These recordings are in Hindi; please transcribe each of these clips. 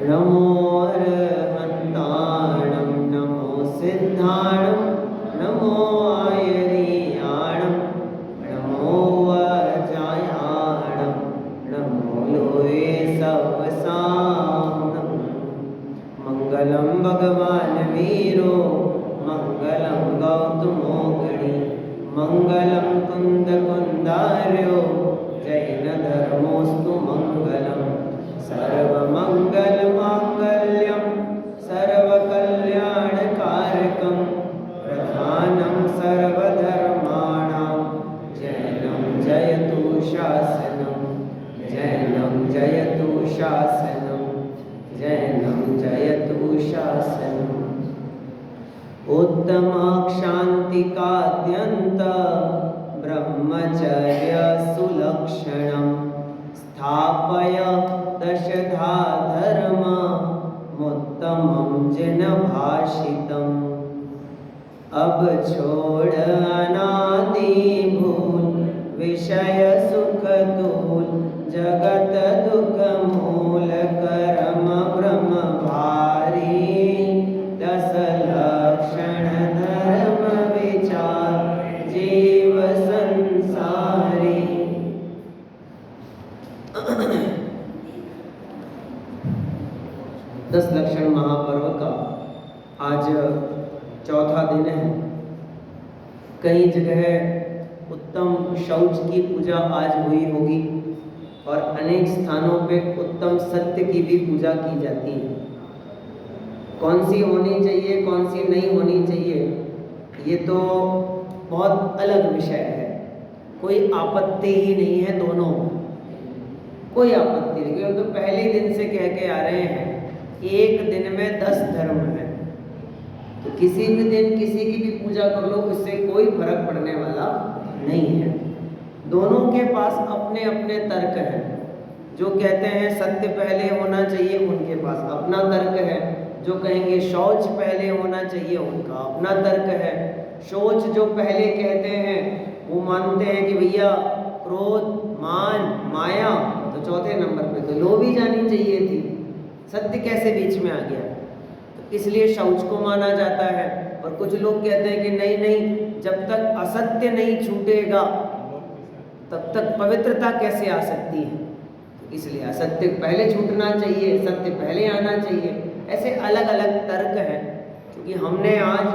नमो अरहन्ताणं नमो सिद्धाणं नमो आयर्याणं नमो वज्रायाणं नमो लोये सवसानं मंगलम भगवान वीरो मंगलम गौतमो गणि मंगलम कुंद कुंदार्यो जैन धर्मोस्तु मंगलम सर्वमंगल मांगल्यम सर्वकल्याणकारकं प्रधानं सर्वधर्माणां जैनं जयतु शासनं जैनं जयतु शासनं जैनं जयतु शासनम् उत्तमाक्षान्तिकाद्यन्त ब्रह्मचर्य सुलक्षणं स्थापय दशधा धर्ममुत्तमं जिनभाषितम् अब छोड़ अनादि भूल विषय सुख दूल जगत दुख मूल कर्म ब्रह्म भारी दस लक्षण धर्म विचार जीव संसारी। 10 लक्षण महापर्व का आज चौथा दिन है। कई जगह उत्तम शौच की पूजा आज हुई होगी और अनेक स्थानों पे उत्तम सत्य की भी पूजा की जाती है। कौन सी होनी चाहिए कौन सी नहीं होनी चाहिए ये तो बहुत अलग विषय है। कोई आपत्ति ही नहीं है दोनों, कोई आपत्ति नहीं। हम तो पहले दिन से कह के आ रहे हैं एक दिन में 10 धर्म है, तो किसी भी दिन किसी की भी पूजा कर लो, इससे कोई फर्क पड़ने वाला नहीं है। दोनों के पास अपने अपने तर्क हैं। जो कहते हैं सत्य पहले होना चाहिए उनके पास अपना तर्क है, जो कहेंगे शौच पहले होना चाहिए उनका अपना तर्क है। शौच जो पहले कहते हैं वो मानते हैं कि भैया क्रोध मान माया तो चौथे नंबर पे, तो लोभ ही जानी चाहिए थी, सत्य कैसे बीच में आ गया। तो इसलिए शौच को माना जाता है। और कुछ लोग कहते हैं कि नहीं नहीं, जब तक असत्य नहीं छूटेगा तब तक पवित्रता कैसे आ सकती है, तो इसलिए असत्य पहले छूटना चाहिए, सत्य पहले आना चाहिए। ऐसे अलग अलग तर्क हैं। क्योंकि हमने आज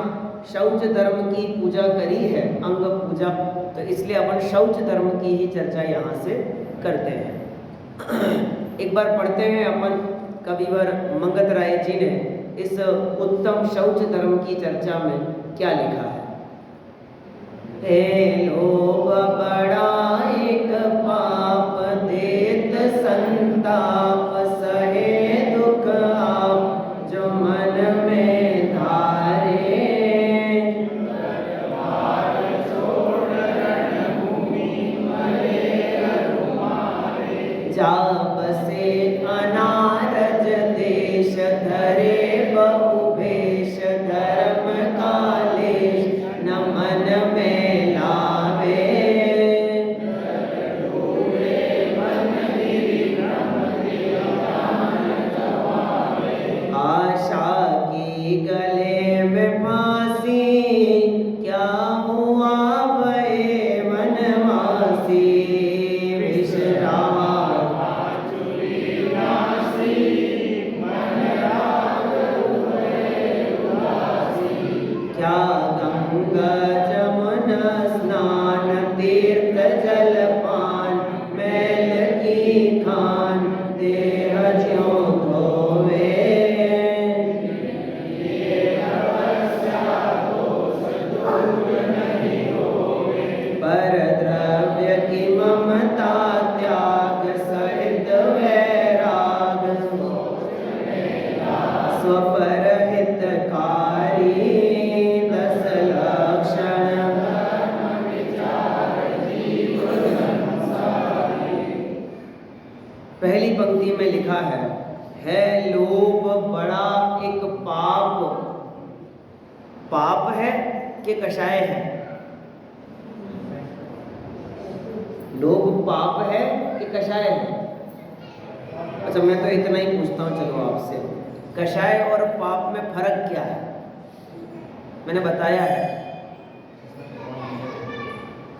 शौच धर्म की पूजा करी है, अंग पूजा, तो इसलिए अपन शौच धर्म की ही चर्चा यहाँ से करते हैं। एक बार पढ़ते हैं अपन कविवर मंगत राय जी ने इस उत्तम शौच धर्म की चर्चा में क्या लिखा है। हे लोभ बड़ा एक पाप देत संताप सहे दुख आप जो मन में धारे जा बसे अनारज देश धरे बहु भेष धर्म कालेश न मन में लावे आशा की गले में फांसी क्या हुआ भये वनवासी क्या गंगा जमुना स्नान तीर्थ जलपान मैल की खान देह ज्यों धोवे पर द्रव्य की ममता त्याग सहित वैराग स्वपर हितकारी पहली पंक्ति में लिखा है लोभ बड़ा एक पाप। पाप है कि कषाय है? लोभ पाप है कि कषाय है? अच्छा, मैं तो इतना ही पूछता हूँ चलो आपसे, कषाय और पाप में फर्क क्या है? मैंने बताया है,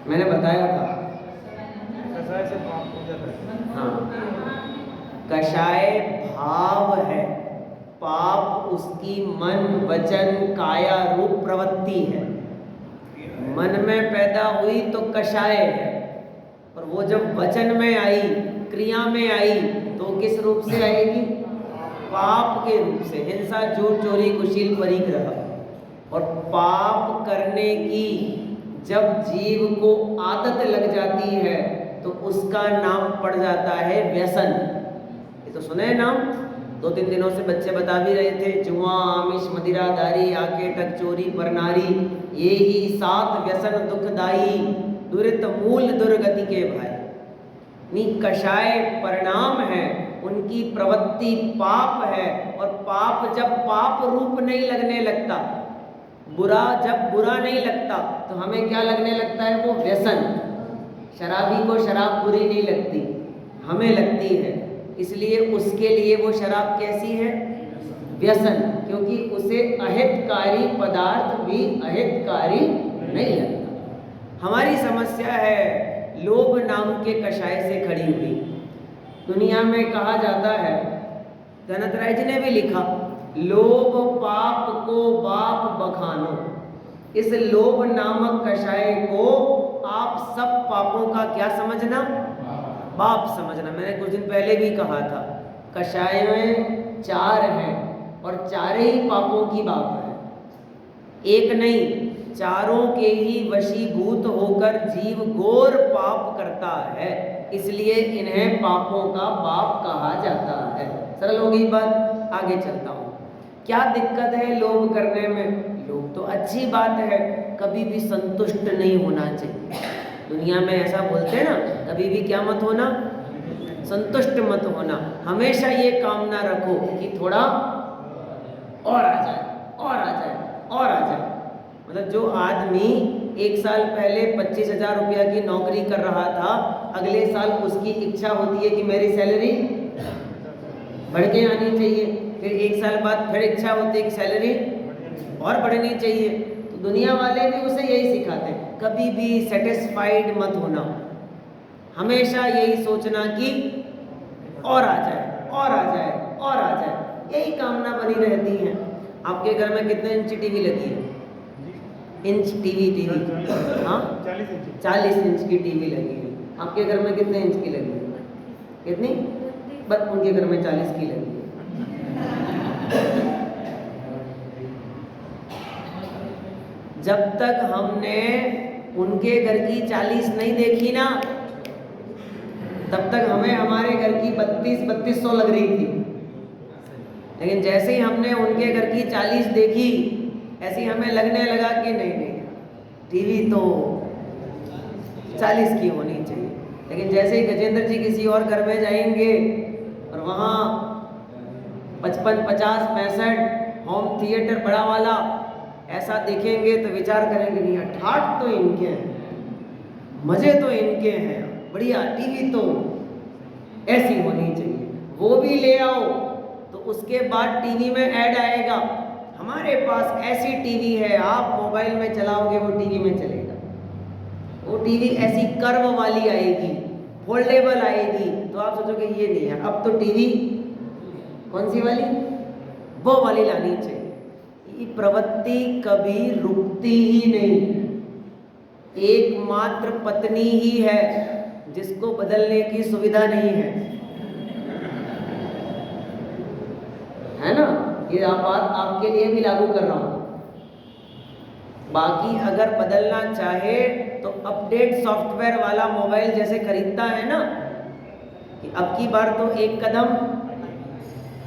मैंने बताया था। कषाय से पाप हो जाता है। हाँ, कषाय भाव है, पाप उसकी मन वचन काया रूप प्रवृत्ति है। मन में पैदा हुई तो कषाय है, और वो जब वचन में आई, क्रिया में आई, तो किस रूप से आएगी? पाप के रूप से। हिंसा, झूठ, चोरी, कुशील, परिग्रह। और पाप करने की जब जीव को आदत लग जाती है तो उसका नाम पड़ जाता है व्यसन। ये तो सुने नाम, 2-3 दिनों से बच्चे बता भी रहे थे, जुआ, आमिष, मदिरादारी, आके टक, चोरी, परनारी, ये ही 7 व्यसन दुखदाई, दुरित मूल दुर्गति के भाई। नी कषाय परिणाम है, उनकी प्रवृत्ति पाप है। और पाप जब पाप रूप नहीं लगने लगता, बुरा जब बुरा नहीं लगता, तो हमें क्या लगने लगता है? वो व्यसन। शराबी को शराब बुरी नहीं लगती, हमें लगती है, इसलिए उसके लिए वो शराब कैसी है? व्यसन, क्योंकि उसे अहितकारी पदार्थ भी अहितकारी नहीं लगता। हमारी समस्या है लोभ नाम के कषाय से खड़ी हुई। दुनिया में कहा जाता है, गणत राय जी ने भी लिखा, लोभ पाप को बाप बखानो। इस लोभ नामक कषाय को आप सब पापों का क्या समझना? बाप समझना। मैंने कुछ दिन पहले भी कहा था, कषाय में 4 हैं और 4 ही पापों की बाप है। एक नहीं, चारों के ही वशीभूत होकर जीव घोर पाप करता है, इसलिए इन्हें पापों का बाप कहा जाता है। सरल हो गई बात, आगे चलता हूँ। क्या दिक्कत है लोभ करने में? लोभ तो अच्छी बात है, कभी भी संतुष्ट नहीं होना चाहिए। दुनिया में ऐसा बोलते हैं ना, कभी भी क्या मत होना? संतुष्ट मत होना। हमेशा ये कामना रखो कि थोड़ा और आ जाए, और आ जाए, और आ जाए। मतलब जो आदमी 1 साल पहले 25,000 रुपया की नौकरी कर रहा था, अगले साल उसकी इच्छा होती है कि मेरी सैलरी बढ़ के आनी चाहिए। फिर 1 साल बाद फिर इच्छा होती है कि सैलरी और बढ़नी चाहिए। तो दुनिया वाले भी उसे यही सिखाते हैं, कभी भी सेटिस्फाइड मत होना, हमेशा यही सोचना कि और आ जाए, और आ जाए, और आ जाए। यही कामना बनी रहती है। आपके घर में कितने इंच टीवी लगी है? इंच टीवी हाँ, 40 इंच की टीवी लगी है। आपके घर में कितने इंच की लगी है? कितनी? बस उनके घर में 40 की लगी है। जब तक हमने उनके घर की 40 नहीं देखी ना, तब तक हमें हमारे घर की 3200 लग रही थी। लेकिन जैसे ही हमने उनके घर की 40 देखी, ऐसे ही हमें लगने लगा कि नहीं नहीं, टीवी तो 40 की होनी चाहिए। लेकिन जैसे ही गजेंद्र जी किसी और घर में जाएंगे और वहाँ 55, 50, 65 होम थिएटर बड़ा वाला ऐसा देखेंगे तो विचार करेंगे नहीं, ठाठ तो इनके हैं, मज़े तो इनके हैं, बढ़िया टीवी तो ऐसी होनी चाहिए। वो भी ले आओ तो उसके बाद टीवी में ऐड आएगा, हमारे पास ऐसी टीवी है, आप मोबाइल में चलाओगे वो टीवी में चलेगा। वो टीवी ऐसी कर्व वाली आएगी, फोल्डेबल आएगी, तो आप सोचोगे ये नहीं है, अब तो टीवी कौन सी वाली? वो वाली लानी चाहिए। ये प्रवृत्ति कभी रुकती ही नहीं। एकमात्र पत्नी ही है जिसको बदलने की सुविधा नहीं है ना? ये बात आपके लिए भी लागू कर रहा हूं। बाकी अगर बदलना चाहे तो अपडेट सॉफ्टवेयर वाला मोबाइल जैसे खरीदता है ना, कि अब की बार तो एक कदम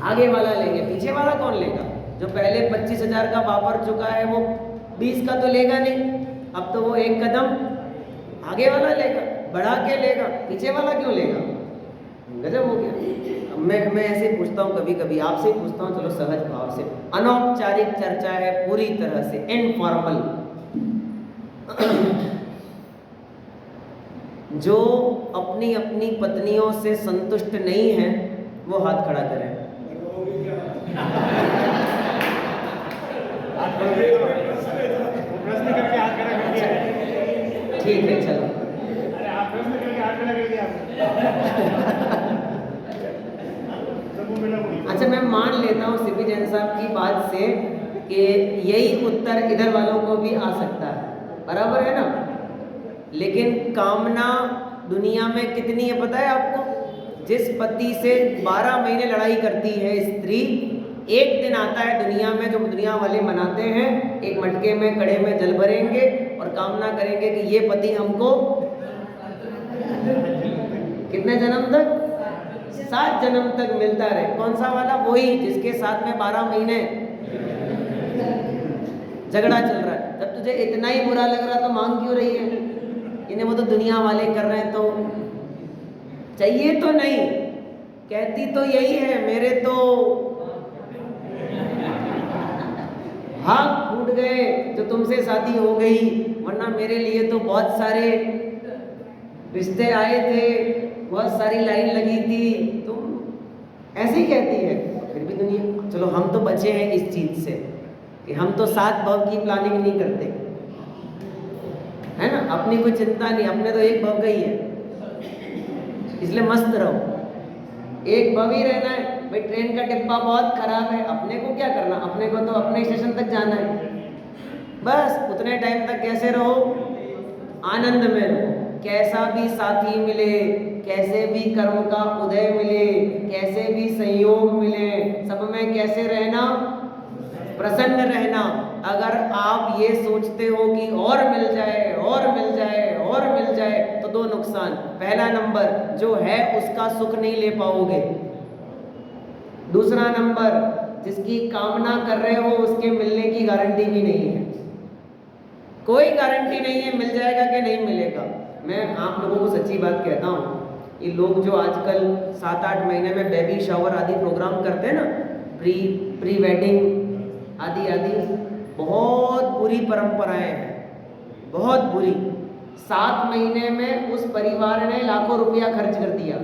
आगे वाला लेंगे, पीछे वाला कौन लेगा? जो पहले 25,000 का वापर चुका है वो 20 का तो लेगा नहीं, अब तो वो एक कदम आगे वाला लेगा, बढ़ा के लेगा, पीछे वाला क्यों लेगा? गजब हो गया। मैं ऐसे पूछता हूँ, कभी कभी आपसे पूछता हूँ, चलो सहज भाव से, अनौपचारिक चर्चा है, पूरी तरह से इनफॉर्मल। जो अपनी अपनी पत्नियों से संतुष्ट नहीं है, वो हाथ खड़ा करें। प्रश्न करके हाथ खड़ा कर दिया। ठीक है चलो। अरे आप प्रश्न करके हाथ खड़ा कर दिया आपने। सबको मिला वही। अच्छा, मैं मान लेता हूँ सीपी जैन साहब की बात से कि यही उत्तर इधर वालों को भी आ सकता है, बराबर है ना? लेकिन कामना दुनिया में कितनी है पता है आपको? जिस पति से 12 महीने लड़ाई करती है स्त्री, एक दिन आता है दुनिया में जो दुनिया वाले मनाते हैं, एक मटके में कड़े में जल भरेंगे और कामना करेंगे कि ये पति हमको कितने जन्म तक? 7 जन्म तक मिलता रहे। कौन सा वाला? वही जिसके साथ में 12 महीने झगड़ा चल रहा है। जब तुझे इतना ही बुरा लग रहा तो मांग क्यों रही है? इन्हें वो तो दुनिया वाले कर रहे हैं तो चाहिए तो नहीं। कहती तो यही है, मेरे तो हाथ फूट गए जो तुमसे शादी हो गई, वरना मेरे लिए तो बहुत सारे रिश्ते आए थे, बहुत सारी लाइन लगी थी। तुम ऐसे ही कहती है। फिर भी दुनिया, चलो हम तो बचे हैं इस चीज से कि हम तो 7 भव की प्लानिंग नहीं करते, है ना? अपनी कोई चिंता नहीं, अपने तो एक भव गई है, इसलिए मस्त रहो। एक भव ही रहना है भाई। ट्रेन का डिब्बा बहुत खराब है, अपने को क्या करना? अपने को तो अपने स्टेशन तक जाना है, बस उतने टाइम तक कैसे रहो? आनंद में रहो। कैसा भी साथी मिले, कैसे भी कर्म का उदय मिले, कैसे भी संयोग मिले, सब में कैसे रहना? प्रसन्न रहना। अगर आप ये सोचते हो कि और मिल जाए और मिल जाए और मिल जाए, तो 2 नुकसान। पहला नंबर, जो है उसका सुख नहीं ले पाओगे। दूसरा नंबर, जिसकी कामना कर रहे हो उसके मिलने की गारंटी भी नहीं है। कोई गारंटी नहीं है मिल जाएगा कि नहीं मिलेगा। मैं आप लोगों को सच्ची बात कहता हूँ, ये लोग जो आजकल 7-8 महीने में बेबी शावर आदि प्रोग्राम करते हैं ना, प्री वेडिंग आदि आदि, बहुत बुरी परंपराएं हैं, बहुत बुरी। 7 महीने में उस परिवार ने लाखों रुपया खर्च कर दिया।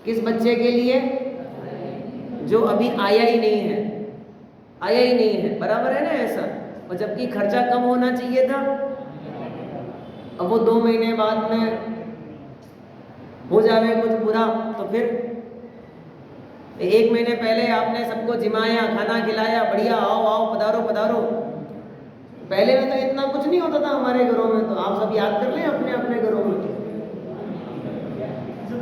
किस बच्चे के लिए? जो अभी आया ही नहीं है, आया ही नहीं है, बराबर है ना ऐसा? और जबकि खर्चा कम होना चाहिए था। अब वो 2 महीने बाद में हो जावे कुछ बुरा, तो फिर 1 महीने पहले आपने सबको जिमाया, खाना खिलाया, बढ़िया आओ आओ पधारो पधारो। पहले में तो इतना कुछ नहीं होता था हमारे घरों में, तो आप सब याद कर लें अपने अपने घरों में।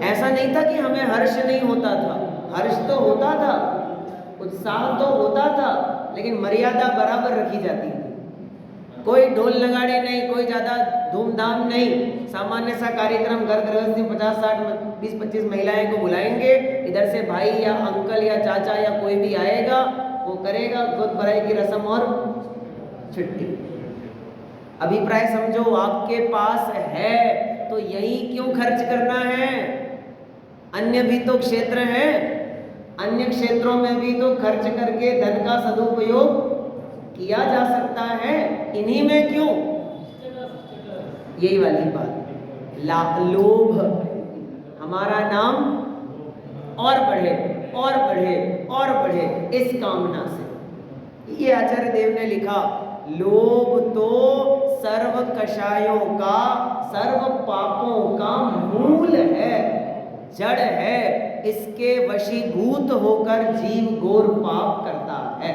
ऐसा नहीं था कि हमें हर्ष नहीं होता था, हर्ष तो होता था, उत्साह तो होता था, लेकिन मर्यादा बराबर रखी जाती थी। कोई ढोल नगाड़े नहीं, कोई ज़्यादा धूमधाम नहीं, सामान्य सा कार्यक्रम, घर गृहस्थी 50-60 20-25 महिलाएं को बुलाएंगे, इधर से भाई या अंकल या चाचा या कोई भी आएगा, वो करेगा गोद भराई की रस्म और छुट्टी। अभिप्राय समझो, आपके पास है तो यही क्यों खर्च करना है? अन्य भी तो क्षेत्र है, अन्य क्षेत्रों में भी तो खर्च करके धन का सदुपयोग किया जा सकता है, इन्हीं में क्यों? यही वाली बात, लोभ, हमारा नाम और बढ़े और बढ़े और बढ़े, इस कामना से। ये आचार्य देव ने लिखा, लोभ तो सर्व कषायों का, सर्व पापों का मूल है, जड़ है। इसके वशीभूत होकर जीव घोर पाप करता है,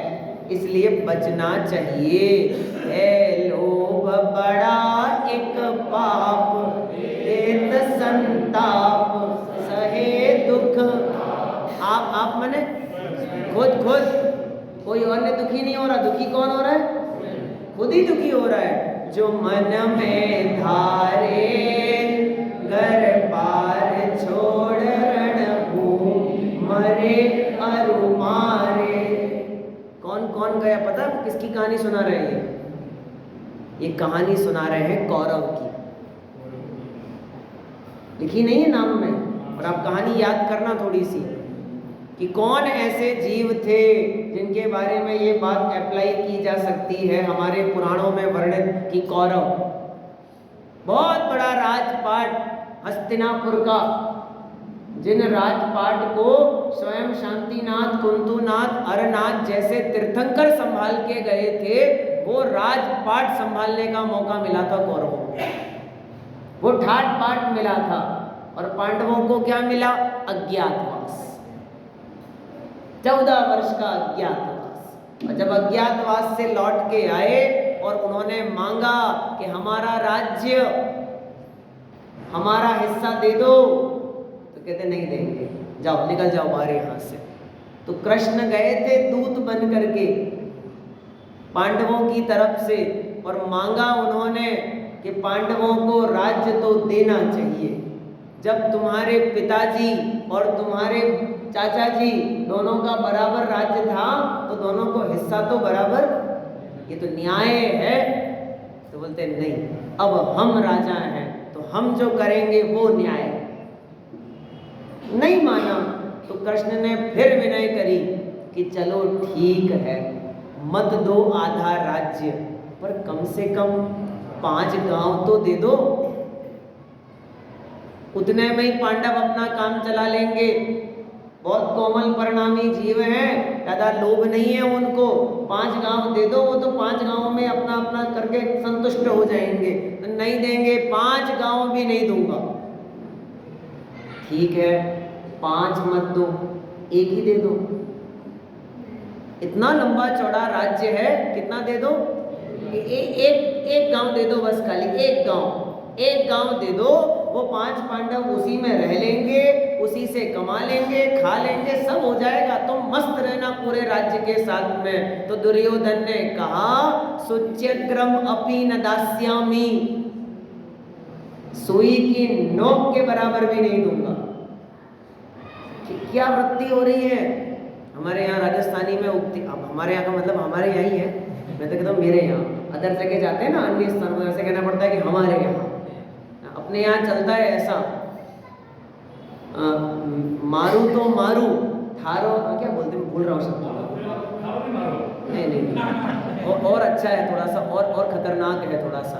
इसलिए बचना चाहिए। है लोभ बड़ा एक पाप, देत संताप, सहे दुख। आप मने खुद कोई और ने दुखी नहीं हो रहा, दुखी कौन हो रहा है? खुद ही दुखी हो रहा है। जो मन में धारे घर पार छोड़ रणभूमि, मरे अरु मारे। कौन कौन गया पता? किसकी कहानी सुना रहे हैं? ये कहानी सुना रहे हैं कौरव की, लिखी नहीं है नाम में। और आप कहानी याद करना थोड़ी सी कि कौन ऐसे जीव थे जिनके बारे में ये बात अप्लाई की जा सकती है। हमारे पुराणों में वर्णित कि कौरव बहुत बड़ा राजपाट हस्तिनापुर का जिन राजपाट को स्वयं शांतिनाथ, कुंतुनाथ, अरनाथ जैसे तीर्थंकर संभाल के गए थे, वो राजपाट संभालने का मौका मिला था कौरवों को, वो ठाट पाट मिला था। और पांडवों को क्या मिला? अज्ञातवास, 14 वर्ष का अज्ञातवास। और जब अज्ञातवास से लौट के आए और उन्होंने मांगा कि हमारा राज्य, हमारा हिस्सा दे दो, तो कहते नहीं देंगे, जाओ निकल जाओ बाहर यहाँ से। तो कृष्ण गए थे दूत बन करके पांडवों की तरफ से, और मांगा उन्होंने कि पांडवों को राज्य तो देना चाहिए। जब तुम्हारे पिताजी और तुम्हारे चाचा जी दोनों का बराबर राज्य था, तो दोनों को हिस्सा तो बराबर, ये तो न्याय है। तो बोलते नहीं, अब हम राजा हैं तो हम जो करेंगे वो न्याय। नहीं माना तो कृष्ण ने फिर विनय करी कि चलो ठीक है, मत दो आधा राज्य, पर कम से कम 5 गांव तो दे दो, उतने में ही पांडव अपना काम चला लेंगे। बहुत कोमल परिणामी जीव हैं, ज़्यादा लोभ नहीं है उनको। 5 गांव दे दो, वो तो 5 गांव में अपना अपना करके संतुष्ट हो जाएंगे। तो नहीं देंगे, 5 गांव भी नहीं दूंगा। ठीक है, 5 मत दो, 1 ही दे दो। इतना लंबा चौड़ा राज्य है, कितना दे दो? एक गांव दे दो बस, खाली एक गांव दे दो। वो 5 पांडव उसी में रह लेंगे, उसी से कमा लेंगे, खा लेंगे, सब हो जाएगा, तो मस्त रहना पूरे राज्य के साथ में। तो दुर्योधन ने कहा सुच्यग्रम अपि न दास्यामि, सुई की नोक के बराबर भी नहीं दूंगा। क्या वृत्ति हो रही है हमारे यहाँ राजस्थानी में उगती। अब हमारे यहाँ का मतलब हमारे यहाँ ही है, मैं तो कहता हूँ मेरे यहाँ। अदर जगह जाते हैं ना, अन्य स्थान पर ऐसे कहना पड़ता है कि हमारे यहाँ। अपने यहाँ चलता है ऐसा, मारू तो मारू, थारो क्या बोलते हैं, भूल रहा हूँ शब्द। नहीं, और अच्छा है थोड़ा सा, और खतरनाक है थोड़ा सा।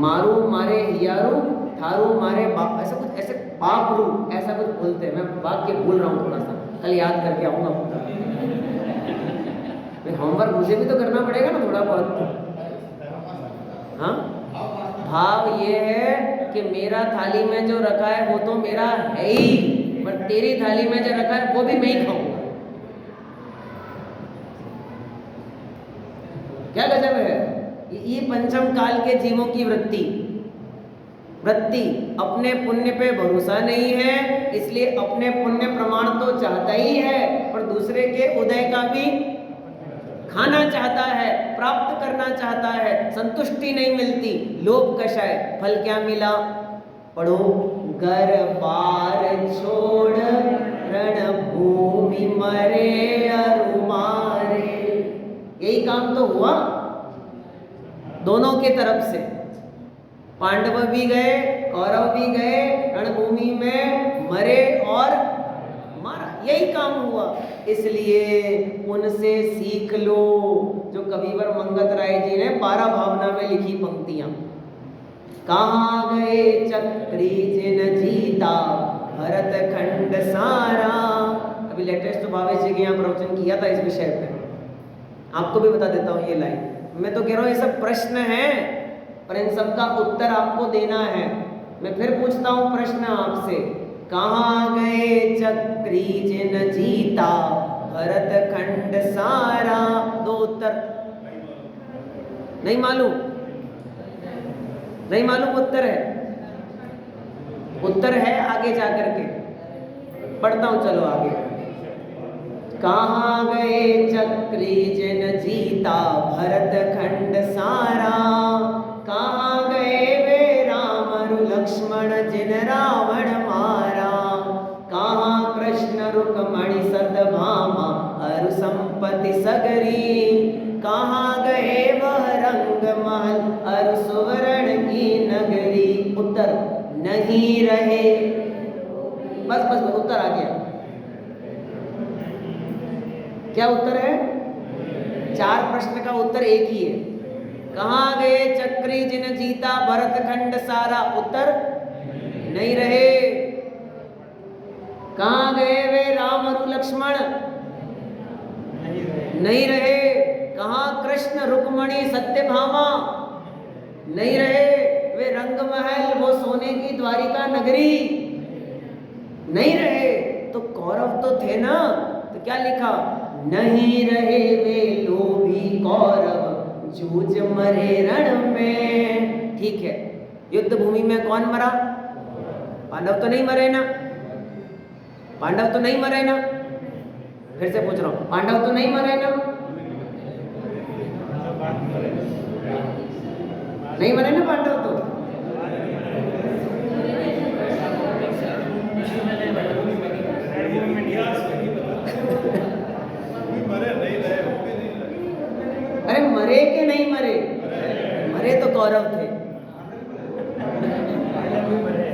मारू मारे हियारू, थारू मारे बाप, ऐसा कुछ, ऐसे बापरू, ऐसा कुछ बोलते हैं। मैं वाक्य भूल रहा हूँ थोड़ा सा, कल याद करके आऊँगा पूरा। होमवर्क मुझे भी तो करना पड़ेगा ना थोड़ा बहुत। हाँ, भाव ये है कि मेरा थाली में जो रखा है वो तो मेरा है ही, पर तेरी थाली में जो रखा है वो भी मैं ही खाऊंगा। क्या गजब है ये पंचम काल के जीवों की वृत्ति। अपने पुण्य पे भरोसा नहीं है, इसलिए अपने पुण्य प्रमाण तो चाहता ही है, और दूसरे के उदय का भी खाना चाहता है, प्राप्त करना चाहता है। संतुष्टि नहीं मिलती, लोभ कषाय। फल क्या मिला? पढ़ो, घर बार छोड़ रणभूमि मरे अरु मारे। यही काम तो हुआ दोनों के तरफ से। पांडव भी गए, कौरव भी गए, रणभूमि में मरे और मारा, यही काम हुआ। इसलिए उनसे सीख लो। जो कविवर मंगत राय जी ने 12 भावना में लिखी पंक्तियां। कहाँ गए चक्री जिन जीता भरत खंड सारा। अभी लेटेस्ट भावेश जी के यहाँ प्रवचन किया था इस विषय पे, आपको भी बता देता हूँ ये लाइन। मैं तो कह रहा हूँ ये सब प्रश्न हैं, पर इन सब का उत्तर आपको देना है। मैं फिर पूछता हूँ प्रश्न आपसे, कहाँ गए चक्री जिन जीता भरत खंड सारा? 2 उत्तर नहीं मालूम, नहीं मालूम उत्तर है। उत्तर है आगे जाकर के, पढ़ता हूं चलो आगे। कहाँ गए चक्री जिन जीता भरत खंड सारा, कहाँ गए वे राम अरु लक्ष्मण जिन रावण मारा, कहाँ कृष्ण रुक्मणी सतभामा अरु संपत्ति सगरी, कहाँ गए वह रंग महल अरु सुवर्ण की नगरी। उत्तर नहीं रहे। बस बस बस उत्तर आ गया। क्या उत्तर है? 4 प्रश्न का उत्तर एक ही है। कहाँ गए चक्री जिन जीता भरत खंड सारा? उत्तर नहीं रहे। कहाँ गए वे राम और लक्ष्मण? नहीं रहे। कहाँ कृष्ण रुक्मणी सत्यभामा? नहीं रहे। वे रंगमहल, वो सोने की द्वारिका नगरी नहीं रहे। तो कौरव तो थे ना, तो क्या लिखा? नहीं रहे वे लोभी कौरव, जूझ मरे रण में। ठीक है, युद्ध भूमि में कौन मरा? पांडव तो नहीं मरे ना? पांडव तो नहीं मरे ना? फिर से पूछ रहा हूं, पांडव तो नहीं मरे ना? नहीं मरे ना पांडव तो? अरे मरे के नहीं मरे? मरे तो कौरव थे।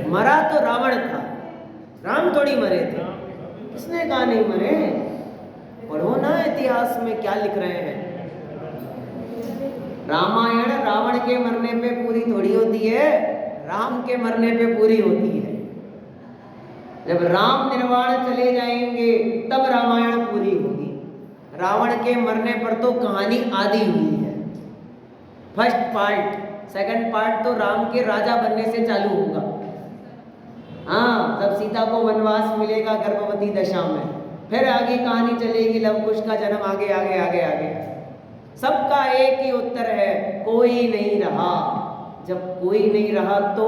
मरा तो रावण था, राम थोड़ी मरे थे। किसने कहा नहीं मरे? पढ़ो ना इतिहास में क्या लिख रहे हैं। रामायण रावण के मरने पे पूरी थोड़ी होती है, राम के मरने पे पूरी होती है। जब राम निर्वाण चले जाएंगे तब रामायण पूरी होगी। रावण के मरने पर तो कहानी आधी हुई है। फर्स्ट पार्ट, सेकंड पार्ट तो राम के राजा बनने से चालू होगा। हाँ, जब सीता को वनवास मिलेगा गर्भवती दशा में, फिर आगे कहानी चलेगी, लव कुश का जन्म, आगे आगे आगे आगे। सबका एक ही उत्तर है, कोई नहीं रहा। जब कोई नहीं रहा तो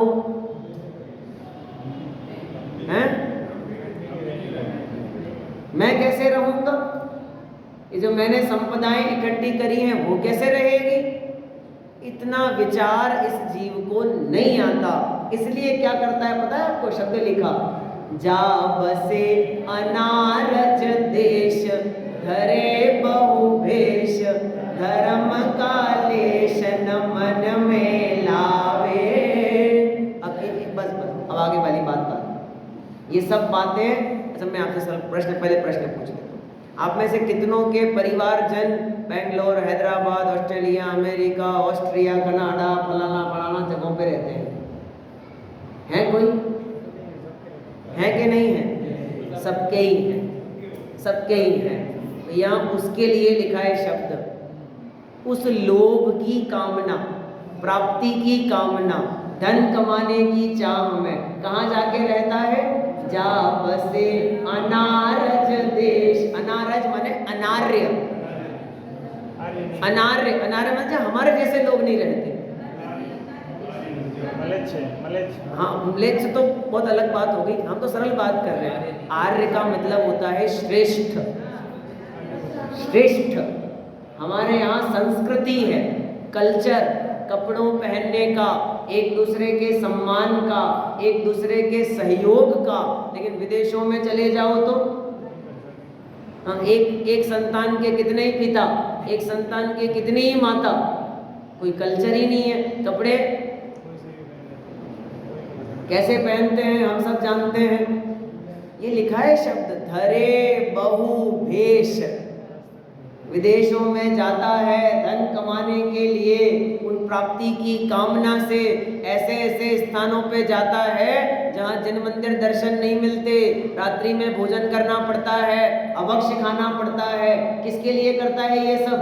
हैं? मैं कैसे रहूंगा? ये जो मैंने संपदाएं इकट्ठी करी हैं वो कैसे रहेगी? इतना विचार इस जीव को नहीं आता। इसलिए क्या करता है पता है आपको? शब्द लिखा, जा बसे अनारज देश, धरे बहु भेष, धर्म का लेश न मन में लावे। अब बस अब आगे वाली बात ये सब बातें। अच्छा, मैं आपसे पहले प्रश्न पूछ लेता हूँ। आप में से कितनों के परिवारजन Bangalore, Hyderabad, Australia, America, Austria, Canada, फलाना फलाना जगहों पे रहते हैं? है कोई? है कि नहीं है? सबके ही है, सबके ही है। तो यहाँ उसके लिए लिखा है शब्द, उस लोभ की कामना, प्राप्ति की कामना, धन कमाने की चाह में कहाँ जाके रहता है? जा बसे अनारज देश। अनारज माने अनार्य, अनार्य, अनार्य माने हमारे जैसे लोग नहीं रहते। हाँ, म्लेच्छ तो बहुत अलग बात हो गई, हम तो सरल बात कर रहे हैं। आर्य का मतलब होता है श्रेष्ठ। श्रेष्ठ हमारे यहाँ संस्कृति है, कल्चर, कपड़ों पहनने का, एक दूसरे के सम्मान का, एक दूसरे के सहयोग का। लेकिन विदेशों में चले जाओ तो एक संतान के कितने ही पिता, एक संतान के कितनी ही माता, कोई कल्चर ही नहीं है। कपड़े कैसे पहनते हैं हम सब जानते हैं। ये लिखा है शब्द, धरे बहु भेष। विदेशों में जाता है धन कमाने के लिए, उन प्राप्ति की कामना से ऐसे ऐसे स्थानों पे जाता है जहाँ जिन मंदिर दर्शन नहीं मिलते, रात्रि में भोजन करना पड़ता है, अभक्ष्य खाना पड़ता है। किसके लिए करता है ये सब?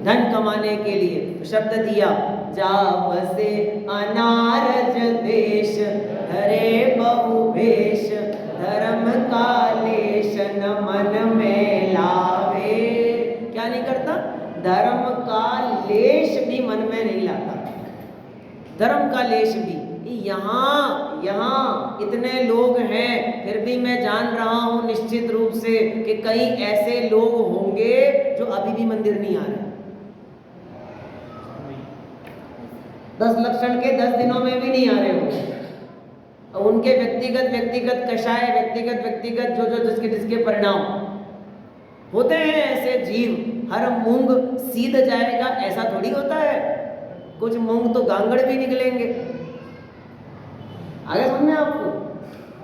धन कमाने के लिए। तो शब्द दिया, जा बसे अनारज देश, धरे बहु भेष, धर्म का लेश न मन में लावे। क्या नहीं करता? धर्म का लेश भी मन में नहीं लाता। धर्म का लेश भी। यहाँ इतने लोग हैं, फिर भी मैं जान रहा हूँ निश्चित रूप से कि कई ऐसे लोग होंगे जो अभी भी मंदिर नहीं आ रहे। 10 लक्षण के 10 दिनों में भी नहीं आ रहे होंगे। और उनके व्यक्तिगत कषाय, व्यक्तिगत जो जिसके परिणाम होते हैं। ऐसे जीव, हर मूंग सीध जाएगा ऐसा थोड़ी होता है। कुछ मूंग तो गांगड़ भी निकलेंगे। आगे समझ में आपको?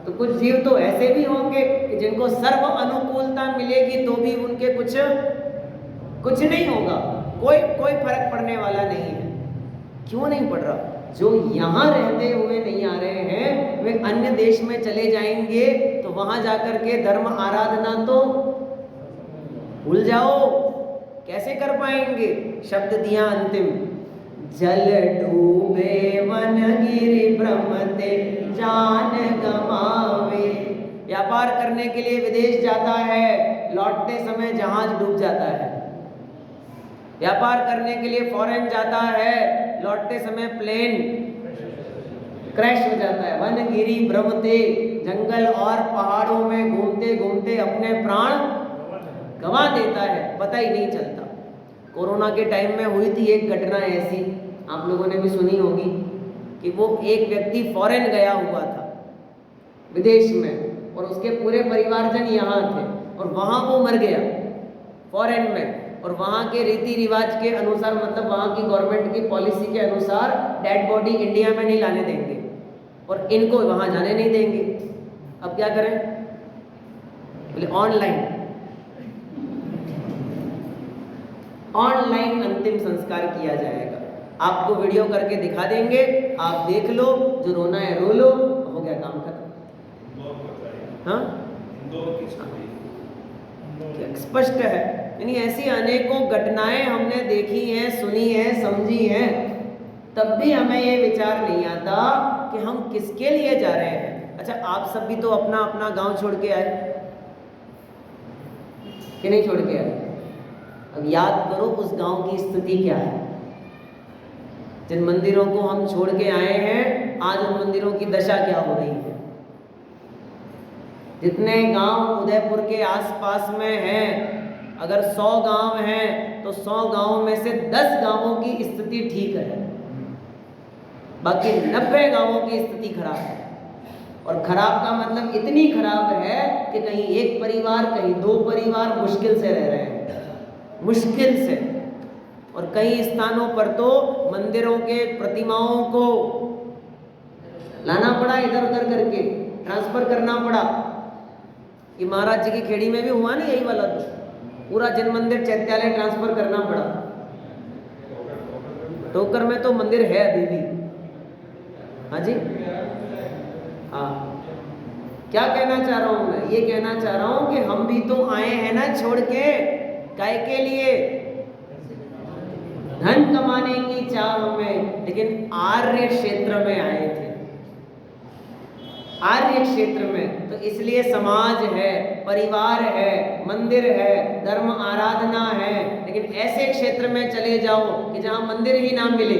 तो कुछ जीव तो ऐसे भी होंगे कि जिनको सर्व अनुकूलता मिलेगी तो भी उनके कुछ नहीं होगा, कोई फर्क पड़ने वाला नहीं है। क्यों नहीं पड़ रहा? जो यहाँ रहते हुए नहीं आ रहे हैं वे अन्य देश में चले जाएंगे तो तो वहां जाकर के धर्म आराधना तो भूल जाओ, कैसे कर पाएंगे। शब्द दिया अंतिम, जल डूबे वन गिरि भ्रमते जान गमावे। व्यापार करने के लिए विदेश जाता है, लौटते समय जहाज डूब जाता है। व्यापार करने के लिए फॉरेन जाता है, लौटते समय प्लेन क्रैश हो जाता है। वन गिरी भ्रमते, जंगल और पहाड़ों में घूमते घूमते अपने प्राण गंवा देता है, पता ही नहीं चलता। कोरोना के टाइम में हुई थी एक घटना ऐसी, आप लोगों ने भी सुनी होगी, कि वो एक व्यक्ति फॉरेन गया हुआ था विदेश में, और उसके पूरे परिवारजन यहाँ थे, और वहाँ वो मर गया फॉरेन में। और वहाँ के रीति रिवाज के अनुसार, मतलब वहाँ की गवर्नमेंट की पॉलिसी के अनुसार डेड बॉडी इंडिया में नहीं लाने देंगे और इनको वहाँ जाने नहीं देंगे। अब क्या करें? बोले ऑनलाइन अंतिम संस्कार किया जाएगा। आपको वीडियो करके दिखा देंगे, आप देख लो, जो रोना है रो लो, हो गया काम खत्म। हाँ, स्पष्ट है। यानी ऐसी अनेकों घटनाएं हमने देखी हैं, सुनी हैं, समझी हैं, तब भी हमें ये विचार नहीं आता कि हम किसके लिए जा रहे हैं। अच्छा, आप सब भी तो अपना अपना गांव छोड़ के आए कि नहीं छोड़ के आए? अब याद करो उस गांव की स्थिति क्या है। जिन मंदिरों को हम छोड़ के आए हैं, आज उन मंदिरों की दशा क्या हो रही है। जितने गांव उदयपुर के आसपास में हैं, अगर 100 गांव हैं तो 100 गांवों में से 10 गांवों की स्थिति ठीक है, बाकी 90 गांवों की स्थिति खराब है। और खराब का मतलब इतनी खराब है कि कहीं एक परिवार, कहीं 2 परिवार मुश्किल से रह रहे हैं, मुश्किल से। और कई स्थानों पर तो मंदिरों के प्रतिमाओं को लाना पड़ा, इधर उधर करके ट्रांसफर करना पड़ा। कि महाराज जी की खेड़ी में भी हुआ नहीं यही वाला, तो पूरा जन मंदिर चैत्यालय ट्रांसफर करना पड़ा। टोकर में तो मंदिर है अभी भी। हाँ जी, हाँ। क्या कहना चाह रहा हूं मैं? ये कहना चाह रहा हूं कि हम भी तो आए हैं ना छोड़ के, काय के लिए? धन कमाने की चाह में, लेकिन आर्य क्षेत्र में आए थे, आर्य क्षेत्र में। तो इसलिए समाज है, परिवार है, मंदिर है, धर्म आराधना है। लेकिन ऐसे क्षेत्र में चले जाओ कि जहां मंदिर ही ना मिले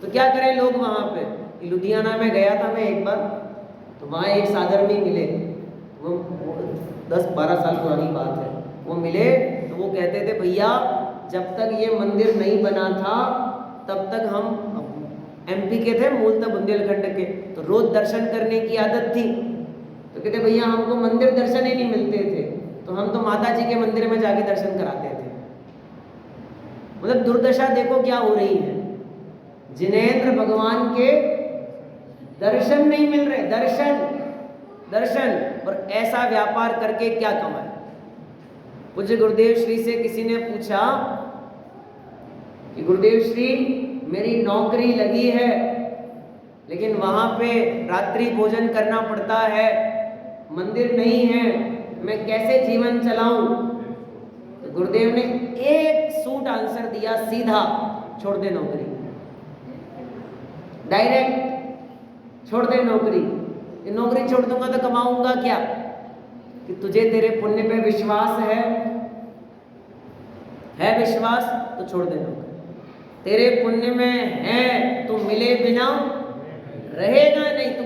तो क्या करें लोग वहां पे? लुधियाना में गया था मैं एक बार, तो वहाँ एक साधर्मी मिले, वो 10-12 साल पुरानी बात है। वो मिले तो वो कहते थे, भैया जब तक ये मंदिर नहीं बना था तब तक हम MP के थे, मूलतः बुंदेलखंड के, तो रोज दर्शन करने की आदत थी। तो कहते भैया हमको मंदिर दर्शन ही नहीं मिलते थे, तो हम तो माता जी के मंदिर में जाके दर्शन कराते थे। मतलब दुर्दशा देखो क्या हो रही है। जिनेंद्र भगवान के दर्शन नहीं मिल रहे, दर्शन, और ऐसा व्यापार करके क्या कमाए। पूज्य गुरुदेव श्री से किसी ने पूछा कि गुरुदेव श्री मेरी नौकरी लगी है, लेकिन वहां पे रात्रि भोजन करना पड़ता है, मंदिर नहीं है, मैं कैसे जीवन चलाऊं? तो गुरुदेव ने एक सूट आंसर दिया, सीधा, छोड़ दे नौकरी, डायरेक्ट छोड़ दे नौकरी। ये नौकरी छोड़ दूंगा तो कमाऊंगा क्या? कि तुझे तेरे पुण्य पे विश्वास है विश्वास तो छोड़ दे नौकरी। तेरे पुण्य में है तो मिले बिना रहेगा नहीं, तू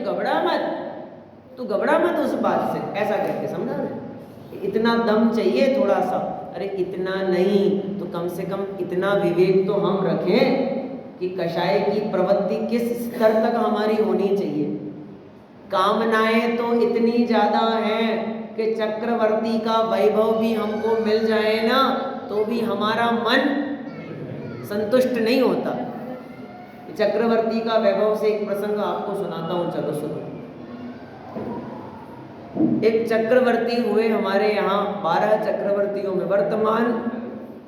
घबरा मत उस बात से, ऐसा करके समझा रहे। इतना दम चाहिए थोड़ा सा। अरे इतना नहीं तो कम से कम इतना विवेक तो हम रखें कि कषाय की प्रवृत्ति किस स्तर तक हमारी होनी चाहिए। कामनाएं तो इतनी ज्यादा हैं कि चक्रवर्ती का वैभव भी हमको मिल जाए ना तो भी हमारा मन संतुष्ट नहीं होता। चक्रवर्ती का वैभव से एक प्रसंग आपको सुनाता हूं, चलो सुनो। एक चक्रवर्ती हुए हमारे यहाँ, 12 चक्रवर्तियों में, वर्तमान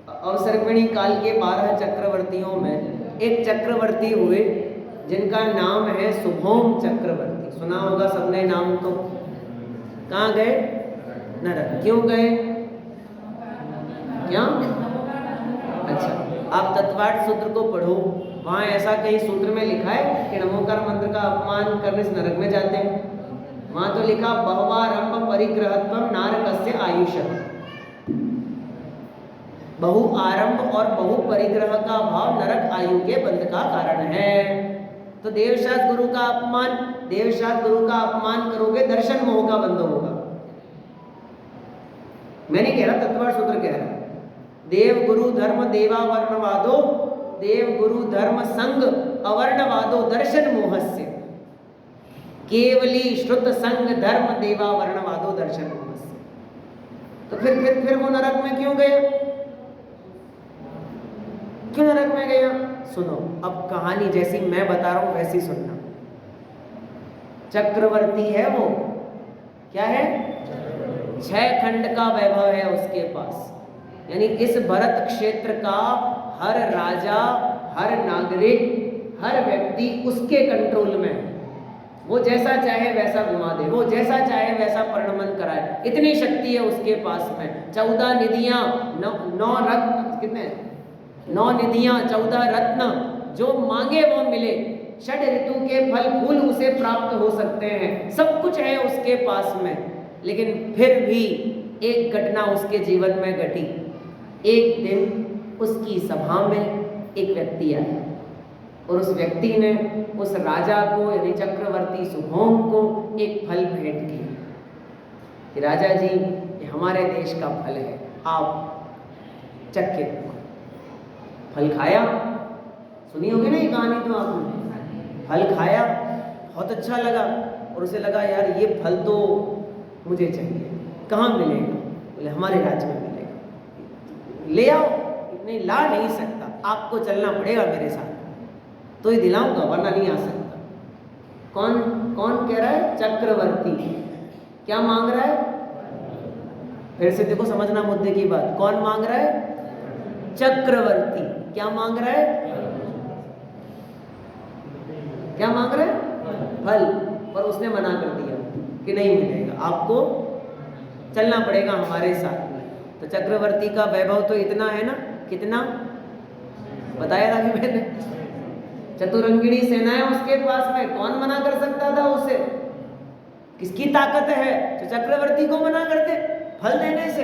अवसर्पिणी काल के 12 चक्रवर्तियों में एक चक्रवर्ती हुए जिनका नाम है सुभौम चक्रवर्ती। सुना होगा सबने नाम तो। कहाँ गए? नरक। क्यों गए? क्या? अच्छा, आप तत्वार्थ सूत्र को पढ़ो, वहां ऐसा कहीं सूत्र में लिखा है कि नमोकार मंत्र का अपमान करने से नरक में जाते हैं? वहां तो लिखा बहुआरंभ परिग्रहत्वम नारकस्य आयुष। बहु आरंभ और बहु परिग्रह का भाव नरक आयु के बंध का कारण है। तो देवशास्त्र गुरु का अपमान, देवशास्त्र गुरु का अपमान करोगे, दर्शन मोह का बंध होगा। मैं नहीं कह रहा, तत्वार्थ सूत्र कह रहा है। देव गुरु धर्म देवावर्णवादो, देव गुरु धर्म संग अवर्णवादो दर्शन मोहस्य, केवली श्रुत संग धर्म देवावर्णवादो दर्शन मोहस्य। तो फिर वो नरक में क्यों गया? क्यों नरक में गया? सुनो, अब कहानी जैसी मैं बता रहा हूं वैसी सुनना। चक्रवर्ती है वो, क्या है? 6 खंड का वैभव है उसके पास। यानी इस भरत क्षेत्र का हर राजा, हर नागरिक, हर व्यक्ति उसके कंट्रोल में है। वो जैसा चाहे वैसा घुमा दे, वो जैसा चाहे वैसा परिणमन कराए, इतनी शक्ति है उसके पास में। 14 निधियां, 9 रत्न, कितने? 9 निधियां, 14 रत्न, जो मांगे वो मिले। 6 ऋतु के फल फूल उसे प्राप्त हो सकते हैं, सब कुछ है उसके पास में। लेकिन फिर भी एक घटना उसके जीवन में घटी। एक दिन उसकी सभा में एक व्यक्ति आया और उस व्यक्ति ने उस राजा को, यानी चक्रवर्ती सुभौम को, एक फल भेंट किया कि राजा जी, ये हमारे देश का फल है, आप चख के देखो। फल खाया, सुनी होगी ना ये कहानी तो आपने। फल खाया, बहुत अच्छा लगा और उसे लगा यार ये फल तो मुझे चाहिए, कहाँ मिलेगा? बोले हमारे राज्य में मिलेगा। ले आओ। नहीं, ला नहीं सकता, आपको चलना पड़ेगा मेरे साथ, तो ही दिलाऊंगा, वरना नहीं आ सकता। कौन कौन कह रहा है? चक्रवर्ती। क्या मांग रहा है? फिर से देखो, समझना मुद्दे की बात। कौन मांग रहा है? चक्रवर्ती। क्या मांग रहा है? क्या मांग रहा है? फल। पर उसने मना कर दिया कि नहीं मिलेगा, आपको चलना पड़ेगा हमारे साथ में। तो चक्रवर्ती का वैभव तो इतना है ना, कितना बताया था कि मैंने, चतुरंगिणी सेनाएं उसके पास में, कौन मना कर सकता था उसे? किसकी ताकत है तो चक्रवर्ती को मना करते फल देने से?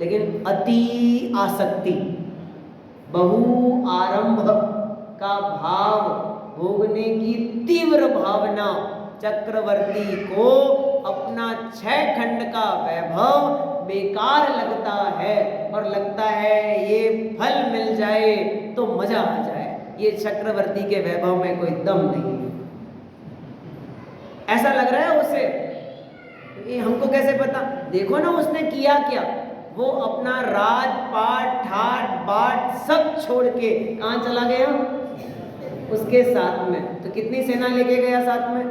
लेकिन अति आसक्ति, बहु आरंभ का भाव, भोगने की तीव्र भावना चक्रवर्ती को अपना 6 खंड का वैभव बेकार लगता है और लगता है ये फल मिल जाए तो मजा आ जाए। ये चक्रवर्ती के वैभव में कोई दम नहीं है, ऐसा लग रहा है उसे। ये हमको कैसे पता? देखो ना उसने किया क्या। वो अपना राजपाट, ठाट बाट सब छोड़ के कहाँ चला गया? उसके साथ में। तो कितनी सेना लेके गया साथ में?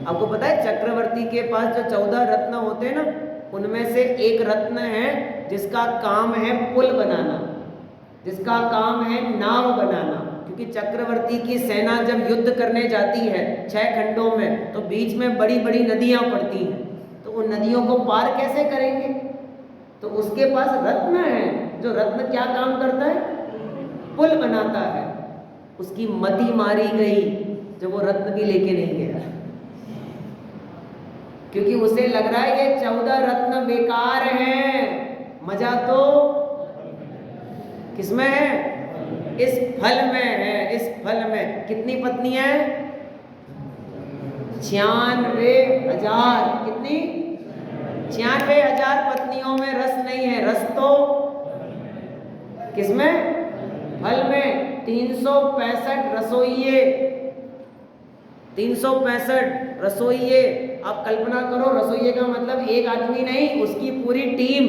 आपको पता है चक्रवर्ती के पास जो 14 रत्न होते हैं ना, उनमें से एक रत्न है जिसका काम है पुल बनाना, जिसका काम है नाव बनाना। क्योंकि चक्रवर्ती की सेना जब युद्ध करने जाती है 6 खंडों में, तो बीच में बड़ी बड़ी नदियां पड़ती हैं, तो उन नदियों को पार कैसे करेंगे? तो उसके पास रत्न है, जो रत्न क्या काम करता है? पुल बनाता है। उसकी मति मारी गई जब वो रत्न भी लेके नहीं गया, क्योंकि उसे लग रहा है ये 14 रत्न बेकार हैं। मजा तो किसमें है? इस फल में है। इस फल में कितनी पत्नियां हैं? 96,000। कितनी? 96,000 पत्नियों में रस नहीं है। रस तो किसमें? फल में। 365 रसोइये, 365 रसोइये। आप कल्पना करो, रसोइये का मतलब एक आदमी नहीं, उसकी पूरी टीम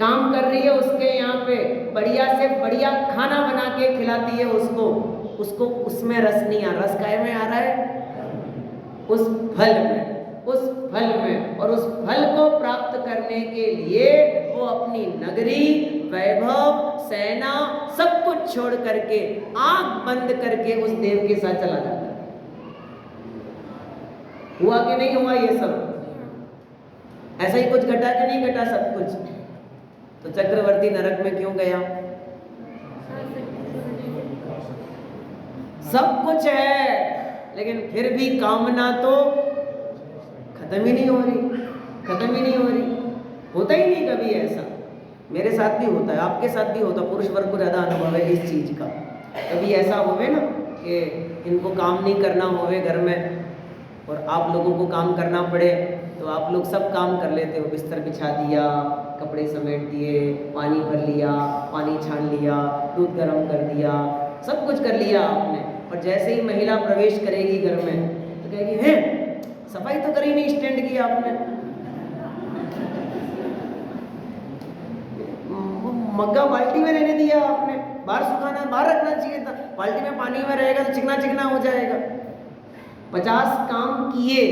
काम कर रही है उसके यहाँ पे, बढ़िया से बढ़िया खाना बना के खिलाती है उसको। उसको उसमें रस नहीं आ रहा। रस काय में आ रहा है? उस फल में, उस फल में। और उस फल को प्राप्त करने के लिए वो अपनी नगरी, वैभव, सेना सब कुछ छोड़ करके, आंख बंद करके उस देव के साथ चला जाता है। हुआ कि नहीं हुआ ये सब? ऐसा ही कुछ घटा कि नहीं घटा सब कुछ? तो चक्रवर्ती नरक में क्यों गया? सब कुछ है लेकिन फिर भी कामना तो खत्म ही नहीं हो रही, खत्म ही नहीं हो रही। होता ही नहीं कभी ऐसा। मेरे साथ भी होता है, आपके साथ भी होता, पुरुष वर्ग को ज़्यादा अनुभव है इस चीज़ का। कभी ऐसा होवे ना कि इनको काम नहीं करना होवे घर में और आप लोगों को काम करना पड़े, तो आप लोग सब काम कर लेते हो, बिस्तर बिछा दिया, कपड़े समेट दिए, पानी भर लिया, पानी छान लिया, दूध गर्म कर दिया, सब कुछ कर लिया आपने। और जैसे ही महिला प्रवेश करेगी घर में तो कहेगी, हैं सफाई तो करी नहीं, स्टैंड किया आपने, मग्गा बाल्टी में रहने दिया आपने, बाहर सुखाना, बाहर रखना चाहिए था, बाल्टी में पानी में रहेगा तो चिकना चिकना हो जाएगा। 50 काम किए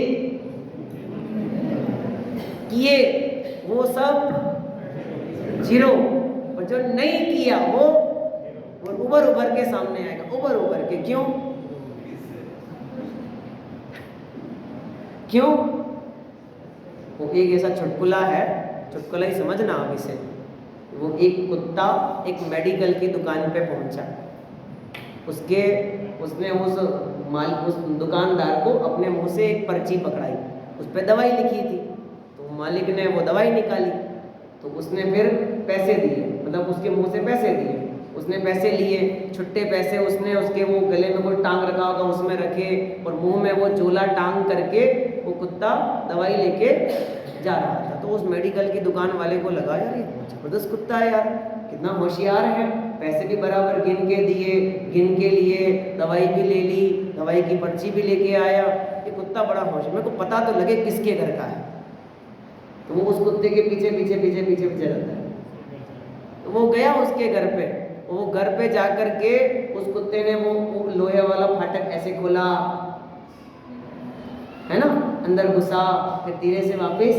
वो सब जीरो, और जो नहीं किया वो उबर उबर के सामने आएगा, उबर उबर के। क्यों? क्यों? वो एक ऐसा चुटकुला है, चुटकुला ही समझना आप इसे। वो एक कुत्ता एक मेडिकल की दुकान पे पहुंचा, उसने उस दुकानदार को अपने मुंह से एक पर्ची पकड़ाई, उस पर दवाई लिखी थी, तो मालिक ने वो दवाई निकाली, तो उसने फिर पैसे दिए, मतलब उसके मुंह से पैसे दिए, उसने पैसे लिए, छुट्टे पैसे उसने उसके वो गले में कोई टांग रखा होगा उसमें रखे, और मुंह में वो झोला टांग करके वो कुत्ता दवाई लेके जा रहा था। तो उस मेडिकल की दुकान वाले को लगा, यार ये जबरदस्त कुत्ता है यार, कितना होशियार है, पैसे भी बराबर गिन के दिए, गिन के लिए, दवाई भी ले ली, दवाई की पर्ची भी लेके आया, ये कुत्ता बड़ा होशियार, मेरे को पता तो लगे किसके घर का है। तो वो उस कुत्ते के पीछे पीछे पीछे पीछे पीछे रहता है। तो वो गया उसके घर पे, वो घर पे जाकर के उस कुत्ते ने वो लोहे वाला फाटक ऐसे खोला, है ना, अंदर घुसा, फिर धीरे से वापस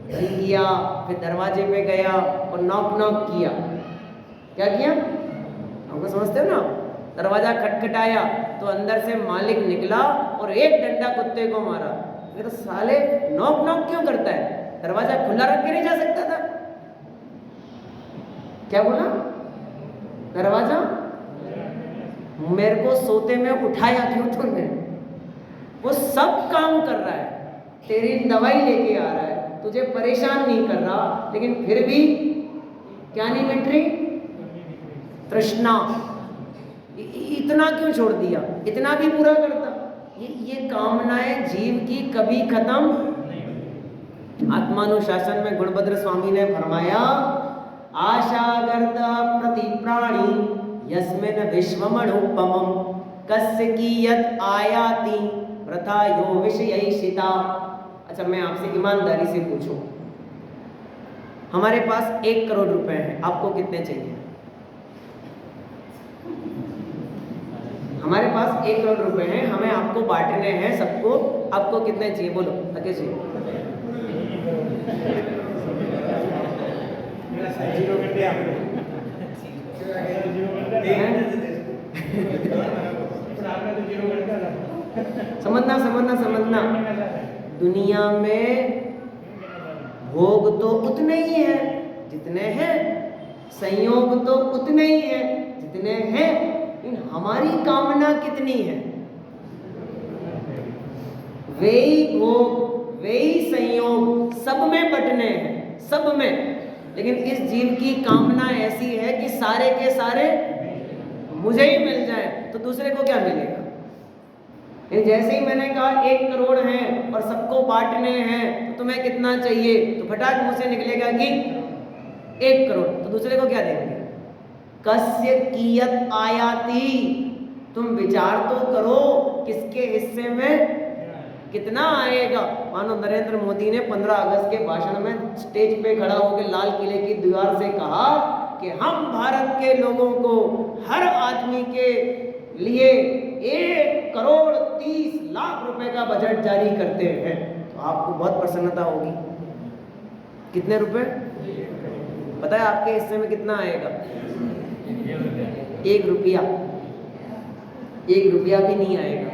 किया, फिर दरवाजे पे गया और नॉक नॉक किया। क्या किया? आपको समझते हो ना? दरवाजा खटखटाया तो अंदर से मालिक निकला और एक डंडा कुत्ते को मारा। तो साले नॉक नॉक क्यों करता है? दरवाजा खुला रख के नहीं जा सकता था? क्या बोला? दरवाजा मेरे को सोते में उठाया क्यों तुमने? वो सब काम कर रहा है, तेरी दवाई लेके आ रहा है, तुझे परेशान नहीं कर रहा, लेकिन फिर भी क्या नहीं मिट रही? तृष्णा। इतना क्यों छोड़ दिया? इतना भी पूरा करता। ये कामनाएं जीव की कभी खत्म। आत्मानुशासन में गुणभद्र स्वामी ने फरमाया, आशागर्त प्रति प्राणी यस्मिन विश्वमणुपमं कस्य कीयत आयाति प्रथा यो विषयैषिता। अच्छा, मैं आपसे ईमानदारी से पूछूं, हमारे पास 1 करोड़ रुपए हैं, आपको कितने चाहिए? हमारे पास 1 करोड़ रुपए हैं, हमें आपको बांटने हैं सबको, आपको कितने चाहिए? बोलो राकेश जी। समझना, दुनिया में भोग तो उतने ही हैं जितने हैं, संयोग तो उतने ही हैं जितने हैं, लेकिन हमारी कामना कितनी है? वे ही भोग, वे ही संयोग सब में बटने हैं, सब में। लेकिन इस जीव की कामना ऐसी है कि सारे के सारे मुझे ही मिल जाए, तो दूसरे को क्या मिलेगा? जैसे ही मैंने कहा 1 करोड़ हैं और सबको बांटने हैं, तो तुम्हें कितना चाहिए? तो फटाक मुंह से निकलेगा कि 1 करोड़। तो दूसरे को क्या देंगे? कस्य कीयत आयाति। तुम विचार तो करो किसके हिस्से में कितना आएगा। मानो नरेंद्र मोदी ने 15 अगस्त के भाषण में स्टेज पे खड़ा होकर लाल किले की दीवार से कहा कि हम भारत के लोगों को हर आदमी के लिए 1 करोड़ 30 लाख रुपए का बजट जारी करते हैं। तो आपको बहुत प्रसन्नता होगी। कितने रुपए? पता है आपके हिस्से में कितना आएगा? 1 रुपया। 1 रुपया भी नहीं आएगा।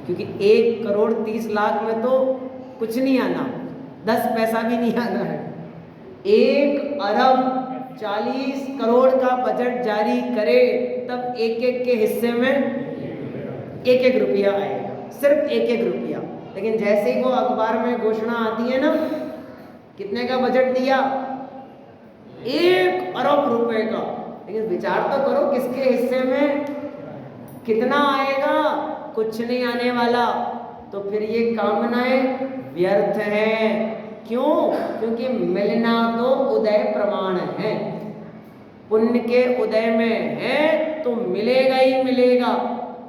क्योंकि 1,30,00,000 में तो कुछ नहीं आना, 10 पैसा भी नहीं आना है। 1,40 करोड़ का बजट जारी करे तब एक एक के हिस्से में 1-1 रुपया आएगा, सिर्फ 1-1 रुपया। लेकिन जैसे ही वो अखबार में घोषणा आती है ना, कितने का बजट दिया, 1 अरब रुपए का, लेकिन विचार तो करो किसके हिस्से में कितना आएगा, कुछ नहीं आने वाला। तो फिर ये कामनाएं व्यर्थ है। क्यों? क्योंकि मिलना तो उदय प्रमाण है, पुण्य के उदय में है तो मिलेगा ही मिलेगा,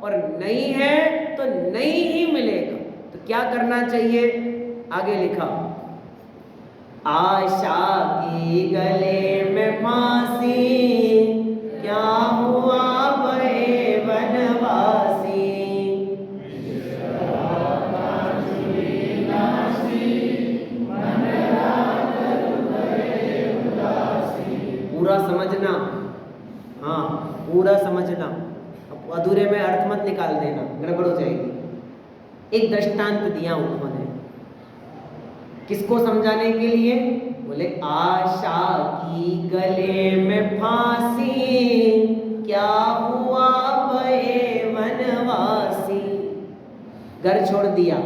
और नहीं है तो नहीं ही मिलेगा। तो क्या करना चाहिए? आगे लिखा, आशा की गले में फांसी, क्या हुआ भये वनवासी। पूरा समझना, हाँ पूरा समझना, अधूरे में अर्थ मत निकाल देना, गड़बड़ हो जाएगी। एक दृष्टांत दिया उन्होंने, किसको समझाने के लिए? बोले आशा की गले में फांसी, क्या हुआ भये वनवासी। घर छोड़ दिया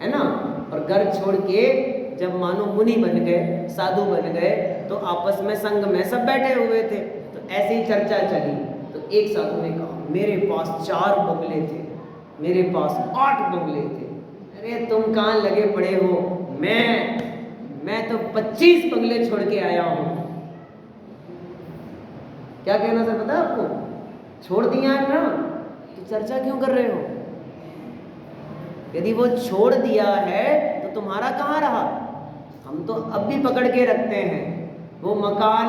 है ना, और घर छोड़ के जब मानो मुनि बन गए, साधु बन गए, तो आपस में संग में सब बैठे हुए थे, तो ऐसी चर्चा चली। तो एक साधु ने कहा, मेरे पास 4 बंगले थे, मेरे पास 8 बंगले थे। अरे तुम कहाँ लगे पड़े हो, मैं तो 25 बंगले छोड़ के आया हूं। क्या कहना सर पता आपको? छोड़ दिया है ना, तो चर्चा क्यों कर रहे हो? यदि वो छोड़ दिया है तो तुम्हारा कहाँ रहा? हम तो अब भी पकड़ के रखते हैं वो मकान,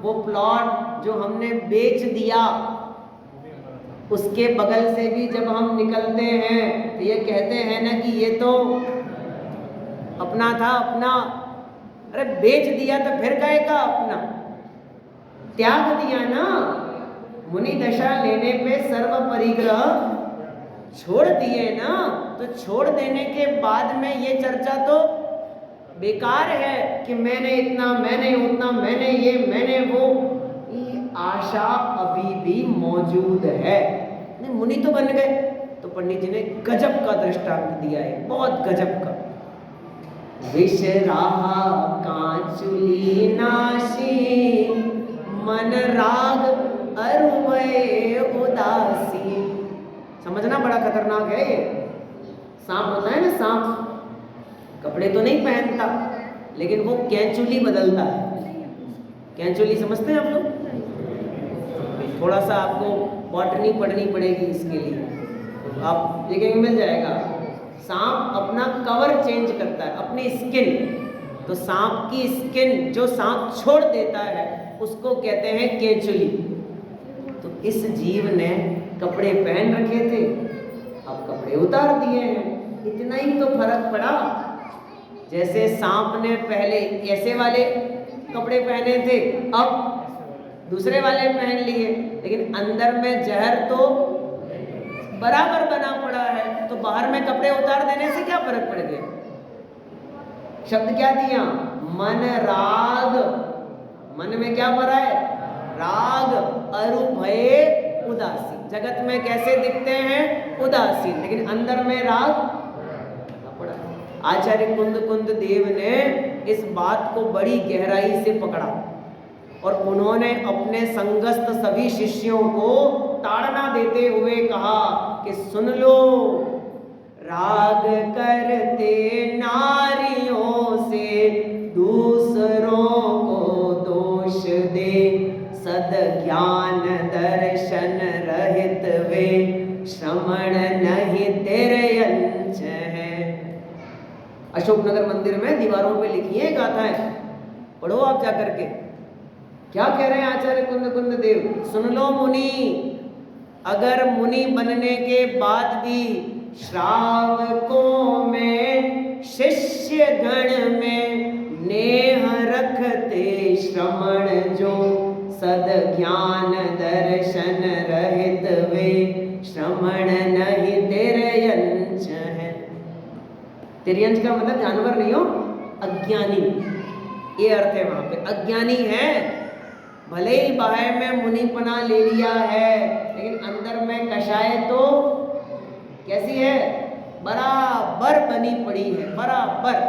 वो प्लॉट जो हमने बेच दिया, उसके बगल से भी जब हम निकलते हैं तो ये कहते हैं ना कि ये तो अपना था, अपना। अरे बेच दिया तो फिर काहे का अपना? त्याग दिया ना, मुनि दशा लेने पे सर्व परिग्रह छोड़ दिए ना, तो छोड़ देने के बाद में ये चर्चा तो बेकार है कि मैंने इतना, मैंने उतना, मैंने ये, मैंने वो। ये आशा अभी भी मौजूद है। नहीं, मुनि तो बन गए। तो पंडित जी ने गजब का दृष्टांत दिया है, बहुत गजब का। विष राहा कांचुली नाशी, मन राग अरुभय उदासी। समझना, बड़ा खतरनाक है ये। सांप होता है ना, सांप कपड़े तो नहीं पहनता, लेकिन वो कैंचुली बदलता है। कैंचुली समझते हैं आप लोग? थोड़ा सा आपको बॉटनी पढ़नी पड़ेगी इसके लिए, आप देखेंगे मिल जाएगा। सांप अपना कवर चेंज करता है, अपनी स्किन। तो सांप की स्किन जो सांप छोड़ देता है उसको कहते हैं केंचुली। तो इस जीव ने कपड़े पहन रखे थे, अब कपड़े उतार दिए हैं। इतना ही तो फर्क पड़ा। जैसे सांप ने पहले ऐसे वाले कपड़े पहने थे, अब दूसरे वाले पहन लिए, लेकिन अंदर में जहर तो बराबर बना पड़ा है। तो बाहर में कपड़े उतार देने से क्या फर्क पड़ गया? शब्द क्या दिया? मन राग। मन में क्या भरा है? राग। अरुभय उदासी। जगत में कैसे दिखते हैं? उदासीन, लेकिन अंदर में राग पड़ा। आचार्य कुंद देव ने इस बात को बड़ी गहराई से पकड़ा और उन्होंने अपने संगस्थ सभी शिष्यों को ताड़ना देते हुए कहा कि सुन लो, राग करते नारियों से दूसरों को दोष दे, सद ज्ञान दर्शन रहित वे, श्रमण नहीं तेरे अंश है। अशोकनगर मंदिर में दीवारों पे लिखी है गाथाएं, पढ़ो आप जाकर के। क्या कह रहे हैं आचार्य कुंद देव? सुन लो मुनि, अगर मुनि बनने के बाद भी श्रावकों में, शिष्य गण में नेह रखते श्रमण जो, सद ज्ञान दर्शन रहित वे, श्रमण नहीं तेरे तिर्यंच है। तिर्यंच का मतलब जानवर नहीं हो, अज्ञानी, ये अर्थ है वहां पे। अज्ञानी है, भले ही बाहर में मुनिपना ले लिया है, लेकिन अंदर में कषाय तो कैसी है, बराबर बनी पड़ी है, बराबर।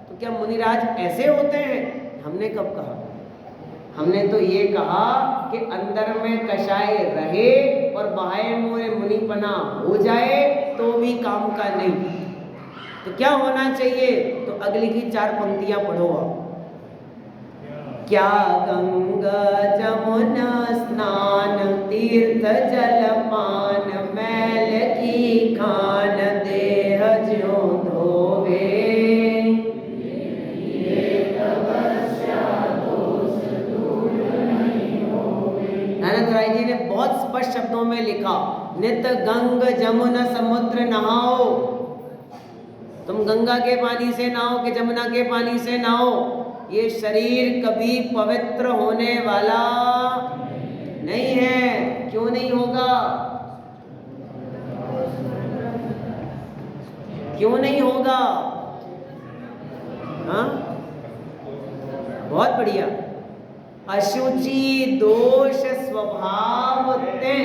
तो क्या मुनिराज ऐसे होते हैं? हमने कब कहा? हमने तो ये कहा कि अंदर में कषाय रहे और बाहर में मुनिपना हो जाए तो भी काम का नहीं। तो क्या होना चाहिए? तो अगली की 4 पंक्तियां पढ़ो आप। क्या गंगा जमुना स्नान तीर्थ जलपान मैल की खान देह ज्यों धोवे। नानक राय जी ने बहुत स्पष्ट शब्दों में लिखा, नित गंग जमुना समुद्र नहाओ। तुम गंगा के पानी से नहाओ कि जमुना के पानी से नहाओ, ये शरीर कभी पवित्र होने वाला नहीं है। क्यों नहीं होगा? क्यों नहीं होगा? हाँ, बहुत बढ़िया। अशुचि दोष स्वभाव ते,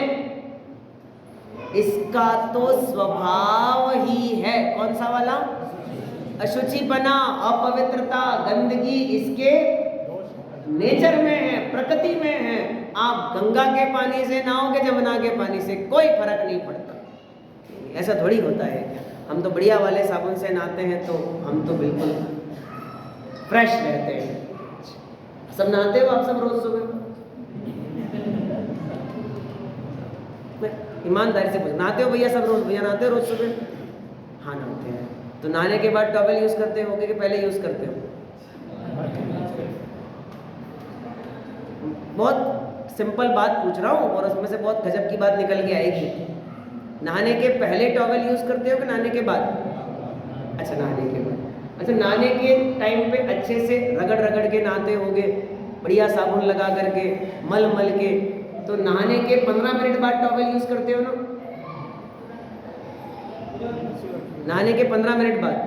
इसका तो स्वभाव ही है। कौन सा वाला? अशुचिपना, अपवित्रता, गंदगी इसके नेचर में है, प्रकृति में है। आप गंगा के पानी से नहाओ के जमुना के पानी से, कोई फर्क नहीं पड़ता। ऐसा थोड़ी होता है। हम तो बढ़िया वाले साबुन से नहाते हैं तो हम तो बिल्कुल फ्रेश रहते हैं। सब नहाते हो आप सब रोज सुबह? ईमानदारी से पूछ, नहाते हो भैया सब रोज? भैया नहाते हो रोज सुबह? हाँ नहाते हैं। तो नहाने के बाद टॉवल यूज करते हो कि पहले यूज करते हो? बहुत सिंपल बात पूछ रहा हूँ और उसमें से बहुत गजब की बात निकल के आएगी। नहाने के पहले टॉवल यूज करते हो कि नहाने के बाद? अच्छा, नहाने के बाद। अच्छा, नहाने के टाइम पे अच्छे से रगड़ रगड़ के नहाते होगे, बढ़िया साबुन लगा करके, मल मल के। तो नहाने के 15 मिनट बाद टॉवल यूज करते हो ना? नहाने के 15 मिनट बाद?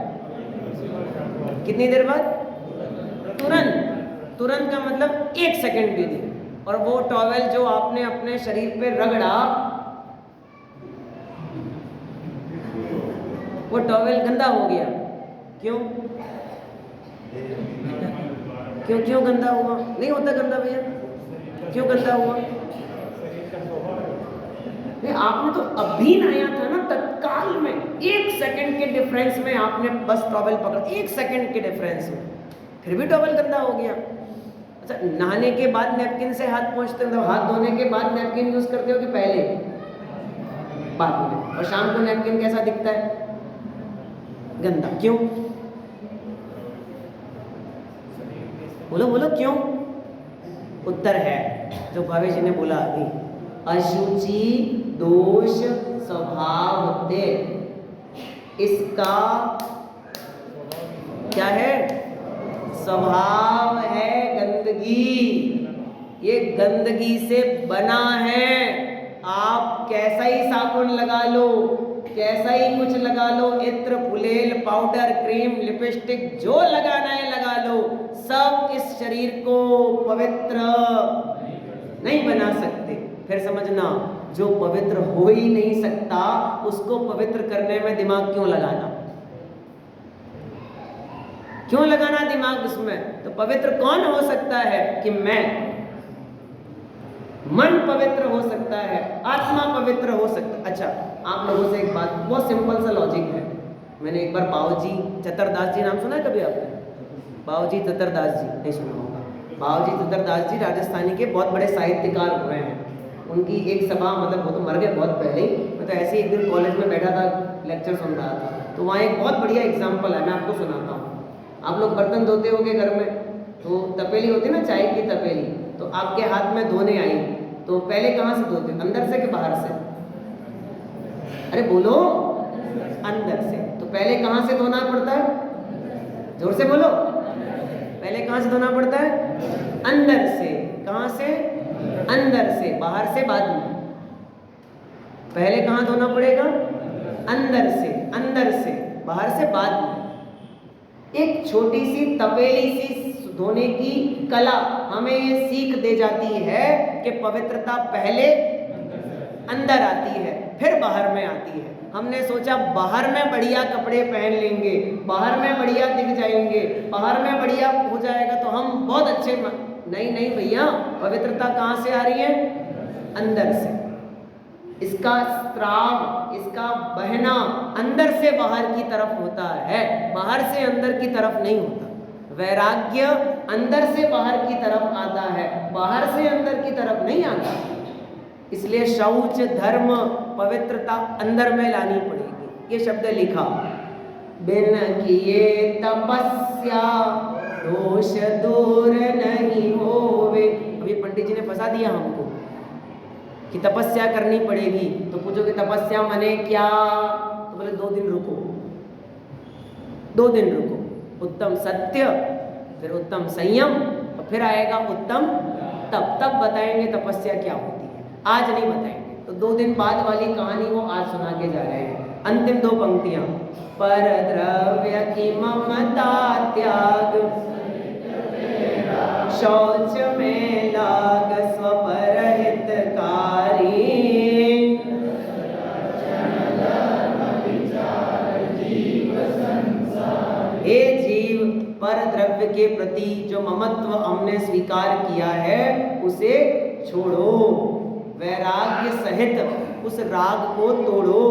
कितनी देर बाद? तुरंत। तुरंत का मतलब 1 सेकंड भी नहीं। और वो टॉवल जो आपने अपने शरीर पे रगड़ा, वो टॉवल गंदा हो गया। क्यों? क्यों क्यों गंदा हुआ? नहीं होता गंदा भैया, क्यों गंदा हुआ? आपने तो अभी नहाया था ना, तत्काल में 1 सेकंड के डिफरेंस में आपने बस टॉवल पकड़ा, 1 सेकंड के डिफरेंस में, फिर भी टॉवल गंदा हो गया। अच्छा, नहाने के बाद नैपकिन से हाथ पोंछते हो, हाथ धोने के बाद नैपकिन यूज करते हो कि पहले? बाद में। और शाम को नैपकिन कैसा दिखता है? गंदा। क्यों? बोलो बोलो क्यों? उत्तर है जो भावे जी ने बोला अभी, अशुचि दोष स्वभाव ते, इसका क्या है? स्वभाव है गंदगी। ये गंदगी से बना है। आप कैसा ही साबुन लगा लो, कैसा ही कुछ लगा लो, इत्र, फुलेल, पाउडर, क्रीम, लिपस्टिक, जो लगाना है लगा लो, सब इस शरीर को पवित्र नहीं बना सकते। फिर समझना, जो पवित्र हो ही नहीं सकता उसको पवित्र करने में दिमाग क्यों लगाना? क्यों लगाना दिमाग उसमें? तो पवित्र कौन हो सकता है? कि मैं। मन पवित्र हो सकता है, आत्मा पवित्र हो सकता है। अच्छा, आप लोगों से एक बात, बहुत सिंपल सा लॉजिक है। मैंने एक बार बाबूजी चतुरदास जी, नाम सुना है कभी आपने? बाबूजी चतुरदास जी नहीं सुना होगा। बाबूजी चतुरदास जी राजस्थानी के बहुत बड़े साहित्यकार हुए हैं। उनकी एक सभा, मतलब वो तो मर गए बहुत पहले ही, मैं तो ऐसे ही एक दिन कॉलेज में बैठा था, लेक्चर सुन रहा था, तो वहाँ एक बहुत बढ़िया एग्जाम्पल है, मैं आपको सुनाता हूँ। आप लोग बर्तन धोते होगे घर में, तो तपेली होती है ना, चाय की तपेली, तो आपके हाथ में धोने आई, तो पहले कहाँ से धोते? अंदर से कि बाहर से? अरे बोलो, अंदर से। तो पहले कहाँ से धोना पड़ता है? जोर से बोलो। पहले कहाँ से धोना पड़ता है? अंदर से। कहाँ से? अंदर से। बाहर से बाद में। पहले कहाँ धोना पड़ेगा? अंदर से, बाहर से बाद में। एक छोटी सी तपेली सी धोने की कला हमें ये सीख दे जाती है कि पवित्रता पहले अंदर आती है, फिर बाहर में आती है। हमने सोचा बाहर में बढ़िया कपड़े पहन लेंगे, बाहर में बढ़िया दिख जाएंगे, बाहर में बढ़िया हो जाएगा तो हम बहुत अच्छे। नहीं भैया, पवित्रता कहाँ से आ रही है? अंदर से। इसका स्राव, इसका बहना अंदर से बाहर की तरफ होता है, बाहर से अंदर की तरफ नहीं होता। वैराग्य अंदर से बाहर की तरफ आता है, बाहर से अंदर की तरफ नहीं आता। इसलिए शौच, धर्म, पवित्रता अंदर में लानी पड़ेगी। ये शब्द लिखा, बिन किए तपस्या दोष दूर नहीं होवे। अभी पंडित जी ने फंसा दिया हमको कि तपस्या करनी पड़ेगी। तो पूछोगे तपस्या माने क्या? तो बोले 2 दिन रुको, 2 दिन रुको। उत्तम सत्य, फिर उत्तम संयम, और फिर आएगा उत्तम तब बताएंगे तपस्या क्या होती है। आज नहीं बताएंगे, तो 2 दिन बाद वाली कहानी वो आज सुना के जा रहे हैं। अंतिम 2 पंक्तियां, पर द्रव्य की ममता त्याग, शौच में लाग स्वपर हितकारी। हे जीव, पर द्रव्य के प्रति जो ममत्व हमने स्वीकार किया है उसे छोड़ो, वैराग्य सहित उस राग को तोड़ो,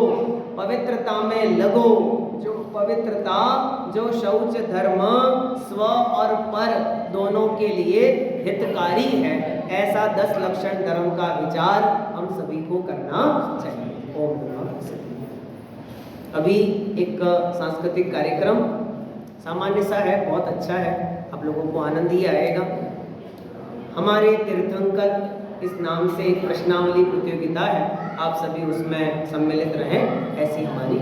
पवित्रता में लगो। जो पवित्रता, जो शौच धर्म स्व और पर दोनों के लिए हितकारी है, ऐसा 10 लक्षण धर्म का विचार हम सभी को करना चाहिए। ओम नमः शिवाय। अभी एक सांस्कृतिक कार्यक्रम सामान्य सा है, बहुत अच्छा है, आप लोगों को आनंद ही आएगा। हमारे तीर्थंकर इस नाम से एक प्रश्नावली प्रतियोगिता है, आप सभी उसमें सम्मिलित रहें, ऐसी हमारी